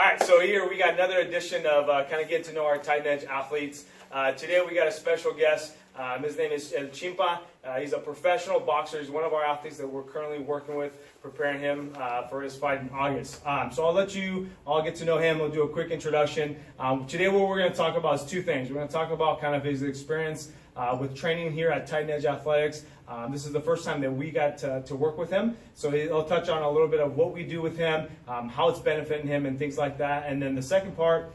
All right, so here we got another edition of kind of getting to know our tight edge athletes. Today we got a special guest. His name is Chimpa. He's a professional boxer. He's one of our athletes that we're currently working with, preparing him for his fight in August. So I'll let you all get to know him. We'll do a quick introduction. Today what we're going to talk about is two things. We're going to talk about kind of his experience with training here at Tight Edge Athletics. This is the first time that we got to work with him. So he'll touch on a little bit of what we do with him, how it's benefiting him and things like that. And then the second part,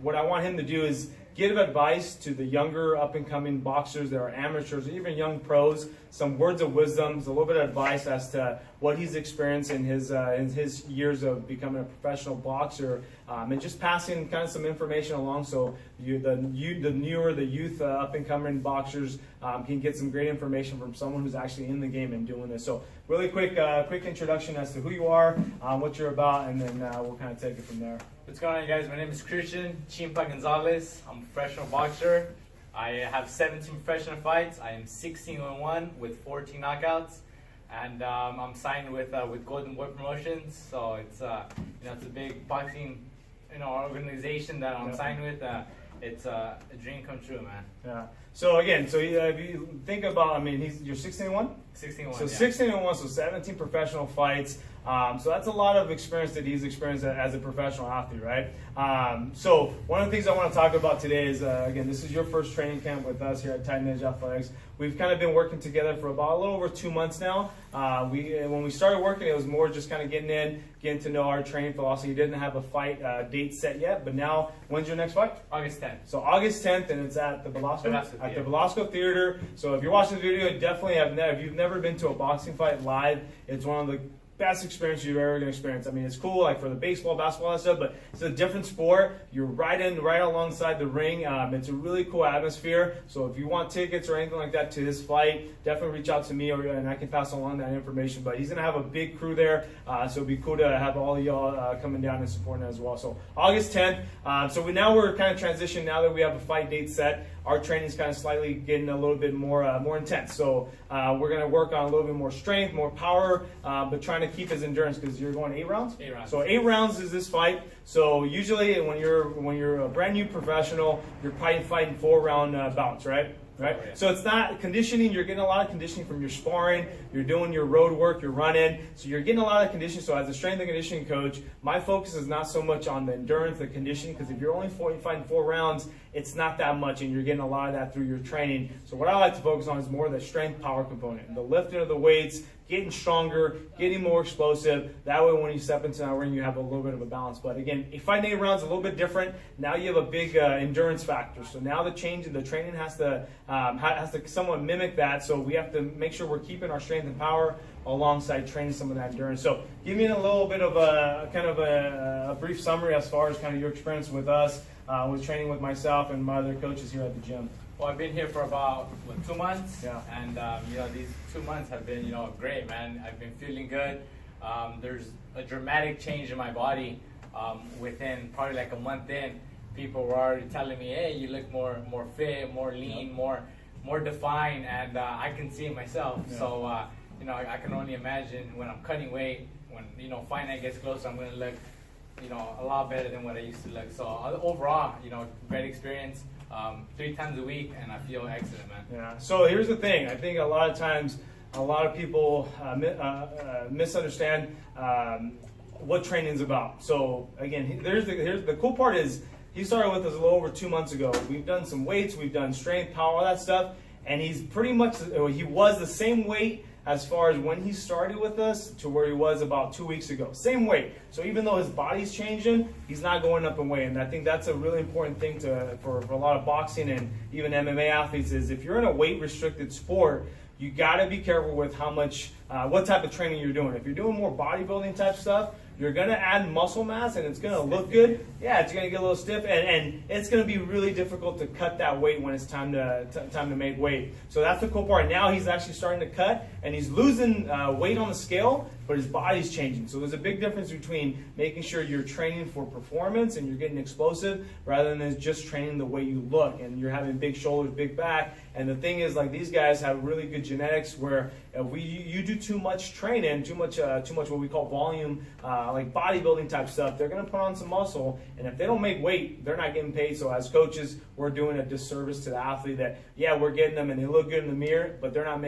what I want him to do is give advice to the younger up-and-coming boxers that are amateurs or even young pros, some words of wisdom, a little bit of advice as to what he's experienced in his years of becoming a professional boxer, and just passing kind of some information along so the youth up-and-coming boxers can get some great information from someone who's actually in the game and doing this. So really quick introduction as to who you are, what you're about, and then we'll kind of take it from there. What's going on, guys? My name is Chimpa Gonzalez. I'm a professional boxer. I have 17 professional fights. I am 16-1 with 14 knockouts, and I'm signed with Golden Boy Promotions. So it's it's a big boxing organization that I'm signed with. It's a dream come true, man. Yeah. So again, if you think about, you're 16-1? 16-1. So yeah. 16-1, so 17 professional fights. So that's a lot of experience that he's experienced as a professional athlete, right? So one of the things I want to talk about today is, again, this is your first training camp with us here at Tight Edge Athletics. We've kind of been working together for about a little over 2 months now. When we started working, it was more just kind of getting to know our training philosophy. You didn't have a fight date set yet, but now, when's your next fight? August 10th. So August 10th, and it's at the Velasco? At the Velasco Theater. So if you're watching the video, definitely if you've never been to a boxing fight live, it's one of the best experience you're ever gonna experience. It's cool, like for the baseball, basketball, and stuff, but it's a different sport. You're right alongside the ring. It's a really cool atmosphere. So if you want tickets or anything like that to this fight, definitely reach out to me, and I can pass along that information. But he's gonna have a big crew there, so it'd be cool to have all of y'all coming down and supporting as well. So August 10th. So we're kind of transitioning now that we have a fight date set. Our training's kind of slightly getting a little bit more intense. So we're going to work on a little bit more strength, more power, but trying to keep his endurance because you're going 8 rounds? 8 rounds. So 8 rounds is this fight. So usually when you're a brand new professional, you're probably fighting 4-round bouts, right? Right? Oh, yeah. So it's not conditioning. You're getting a lot of conditioning from your sparring. You're doing your road work. You're running. So you're getting a lot of conditioning. So as a strength and conditioning coach, my focus is not so much on the endurance, the conditioning, because if you're only fighting 4 rounds, it's not that much, and you're getting a lot of that through your training. So what I like to focus on is more the strength power component, the lifting of the weights, getting stronger, getting more explosive. That way when you step into that ring, you have a little bit of a balance. But again, fighting 8 rounds is a little bit different. Now you have a big endurance factor. So now the training has to somewhat mimic that. So we have to make sure we're keeping our strength and power alongside training some of that endurance. So give me a little bit of a brief summary as far as kind of your experience with us, with training with myself and my other coaches here at the gym. Well, I've been here for about 2 months, yeah. And these 2 months have been great, man. I've been feeling good. There's a dramatic change in my body within probably like a month in. People were already telling me, "Hey, you look more fit, more lean, more defined," and I can see it myself. Yeah. So I can only imagine when I'm cutting weight, when fight night gets closer, I'm gonna look a lot better than what I used to look. So overall, great experience. 3 times a week, and I feel excellent, man. Yeah. So here's the thing. I think a lot of times, a lot of people misunderstand what training is about. So again, here's the cool part is he started with us a little over 2 months ago. We've done some weights, we've done strength, power, all that stuff, and he was the same weight as far as when he started with us to where he was about 2 weeks ago. Same weight. So even though his body's changing, he's not going up in weight. And I think that's a really important thing for a lot of boxing and even MMA athletes is if you're in a weight-restricted sport, you got to be careful with what type of training you're doing. If you're doing more bodybuilding type stuff, you're going to add muscle mass and it's going to look good. Yeah, it's going to get a little stiff and it's going to be really difficult to cut that weight when it's time to make weight. So that's the cool part. Now he's actually starting to cut and he's losing weight on the scale, but his body's changing. So there's a big difference between making sure you're training for performance and you're getting explosive rather than just training the way you look and you're having big shoulders, big back. And the thing is, like, these guys have really good genetics where if you do too much training, too much what we call volume, like bodybuilding type stuff, they're going to put on some muscle. And if they don't make weight, they're not getting paid. So as coaches, we're doing a disservice to the athlete that, yeah, we're getting them and they look good in the mirror, but they're not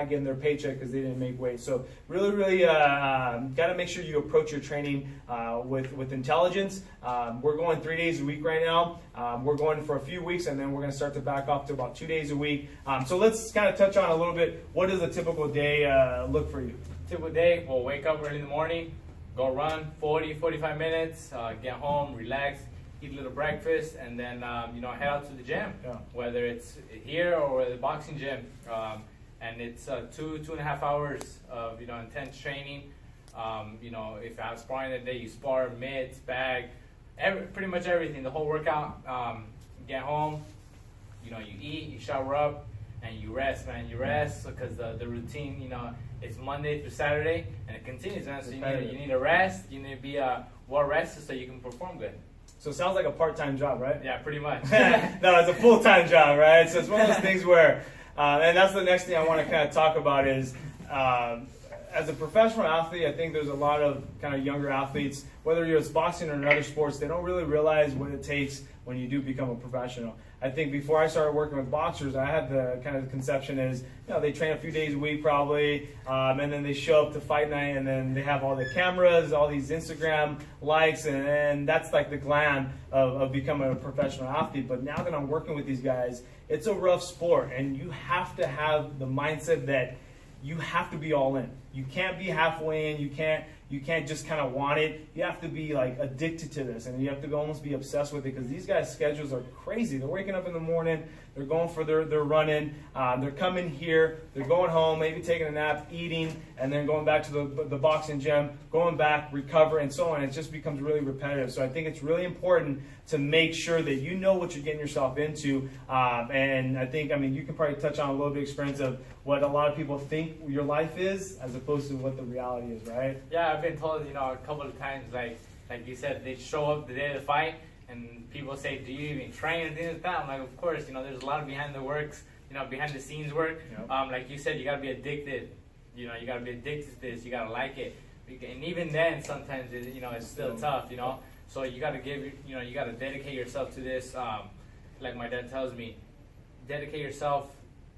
getting their paycheck because they didn't make weight. So really, got to make sure you approach your training with intelligence. We're going 3 days a week right now. We're going for a few weeks, and then we're going to start to back off to about 2 days a week. So let's kind of touch on a little bit, what does a typical day look for you? Typical day, we'll wake up early in the morning, go run 40, 45 minutes, get home, relax, eat a little breakfast, and then head out to the gym, whether it's here or the boxing gym. And it's 2.5 hours of intense training. If I have sparring that day, you spar, mitts, bag, pretty much everything, the whole workout. Get home, you eat, you shower up, and you rest, man. You rest because the routine, it's Monday through Saturday, and it continues, man. So you need a rest. You need to be well rested so you can perform good. So it sounds like a part-time job, right? Yeah, pretty much. No, it's a full-time job, right? So it's one of those things where, and that's the next thing I want to kind of talk about is, as a professional athlete, I think there's a lot of kind of younger athletes, whether you're boxing or in other sports, they don't really realize what it takes when you do become a professional. I think before I started working with boxers, I had the kind of conception is, they train a few days a week probably, and then they show up to fight night, and then they have all the cameras, all these Instagram likes, and that's like the glam of becoming a professional athlete. But now that I'm working with these guys, it's a rough sport, and you have to have the mindset that you have to be all in. You can't be halfway in. You can't just kind of want it. You have to be like addicted to this, and you have to almost be obsessed with it because these guys' schedules are crazy. They're waking up in the morning, they're going for their running, they're coming here, they're going home, maybe taking a nap, eating, and then going back to the boxing gym, going back, recover, and so on. It just becomes really repetitive. So I think it's really important to make sure that you know what you're getting yourself into. And I think, you can probably touch on a little bit of experience of what a lot of people think your life is as opposed to what the reality is, right? Yeah, I've been told, a couple of times, like you said, they show up the day of the fight, and people say, do you even train and things like that? I'm like, of course, there's a lot of behind the works, behind the scenes work. Yep. Like you said, you got to be addicted. You got to be addicted to this. You got to like it. And even then, sometimes, it's still tough, So you got to you got to dedicate yourself to this. Like my dad tells me, dedicate yourself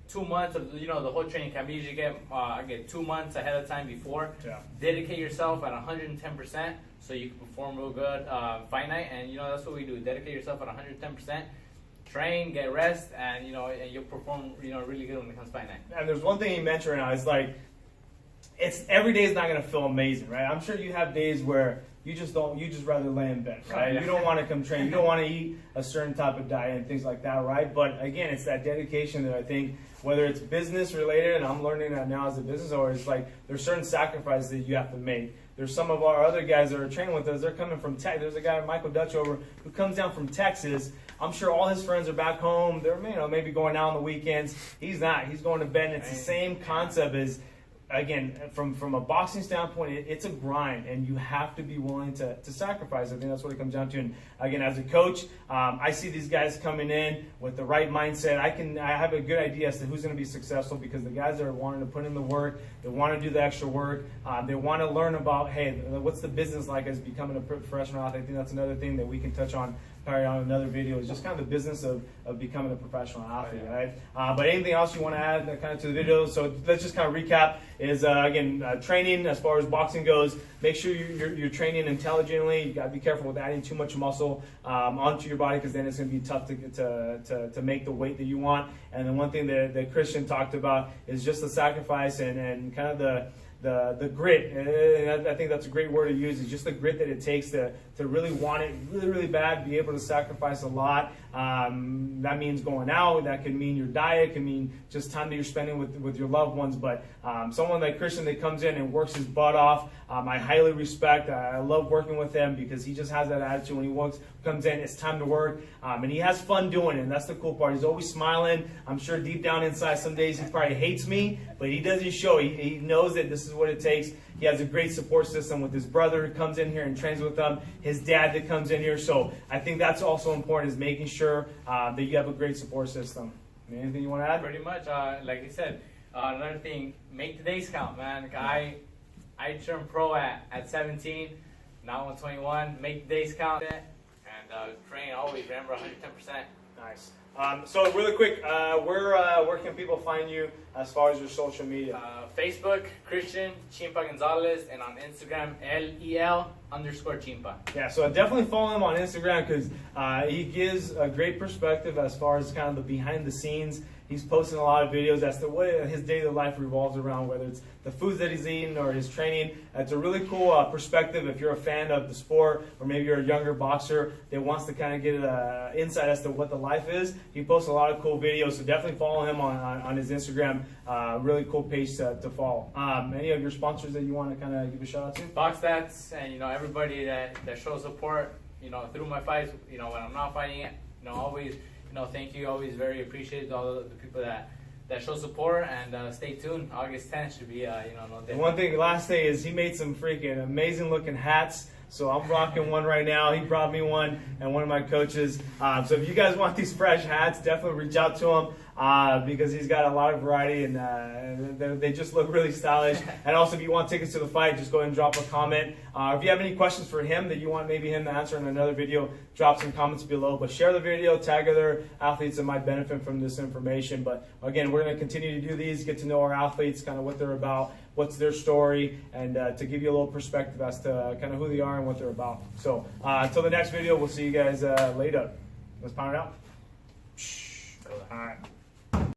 2 months of, the whole training camp. I usually get 2 months ahead of time before. Yeah. Dedicate yourself at 110% so you can perform real good fight night. And, that's what we do. Dedicate yourself at 110%. Train, get rest, and, and you'll perform, really good when it comes fight night. And there's one thing you mentioned right now. It's like, every day is not going to feel amazing, right? I'm sure you have days where you just rather lay in bed, right? You don't want to come train. You don't want to eat a certain type of diet and things like that, right? But again, it's that dedication that I think, whether it's business related, and I'm learning that now as a business owner, it's like there's certain sacrifices that you have to make. There's some of our other guys that are training with us, they're coming from Texas. There's a guy, Michael Dutchover, who comes down from Texas. I'm sure all his friends are back home. They're maybe going out on the weekends. He's not. He's going to bed, and it's the same concept as, again, from a boxing standpoint, it's a grind, and you have to be willing to sacrifice. I think that's what it comes down to. And again, as a coach, I see these guys coming in with the right mindset. I have a good idea as to who's going to be successful because the guys that are wanting to put in the work, they want to do the extra work, they want to learn about, hey, what's the business like as becoming a professional athlete. I think that's another thing that we can touch on probably on another video, is just kind of the business of becoming a professional athlete, right? But anything else you want to add kind of to the video? So let's just kind of recap is, again, training as far as boxing goes. Make sure you're training intelligently. You got to be careful with adding too much muscle onto your body because then it's going to be tough to make the weight that you want. And then one thing that Christian talked about is just the sacrifice and kind of the grit. And I think that's a great word to use, is just the grit that it takes to really want it really, really bad, be able to sacrifice a lot. That means going out, that could mean your diet, can mean just time that you're spending with your loved ones. But someone like Christian that comes in and works his butt off, I highly respect. I love working with him because he just has that attitude when he comes in, it's time to work. And he has fun doing it, and that's the cool part. He's always smiling. I'm sure deep down inside some days he probably hates me, but he doesn't show. He knows that this is is what it takes. He has a great support system with his brother who comes in here and trains with them, his dad that comes in here. So I think that's also important, is making sure that you have a great support system. Anything you want to add? Pretty much, like you said, another thing, make the days count, man. I turned pro at 17, now I'm 21. Make the days count, and train always. Remember, 110%. Nice. So really quick, where can people find you as far as your social media? Facebook, Christian Chimpa Gonzalez, and on Instagram, LEL_Chimpa. Yeah, so definitely follow him on Instagram, because he gives a great perspective as far as kind of the behind the scenes. He's posting a lot of videos as to what his daily life revolves around, whether it's the foods that he's eating or his training. It's a really cool perspective if you're a fan of the sport, or maybe you're a younger boxer that wants to kind of get insight as to what the life is. He posts a lot of cool videos, so definitely follow him on his Instagram. Really cool page to follow. Any of your sponsors that you want to kind of give a shout out to? Box Stats, and everybody that shows support, through my fights, when I'm not fighting it, always. Thank you. Always very appreciated to all the people that show support, and stay tuned. August 10th should be, no different. One thing, last thing is he made some freaking amazing looking hats. So I'm rocking one right now. He brought me one, and one of my coaches. So if you guys want these fresh hats, definitely reach out to him, because he's got a lot of variety, and they just look really stylish. And also, if you want tickets to the fight, just go ahead and drop a comment. If you have any questions for him that you want maybe him to answer in another video, drop some comments below. But share the video, tag other athletes that might benefit from this information. But again, we're going to continue to do these, get to know our athletes, kind of what they're about, what's their story, and to give you a little perspective as to kind of who they are and what they're about. So until the next video, we'll see you guys later. Let's pound it out. All right.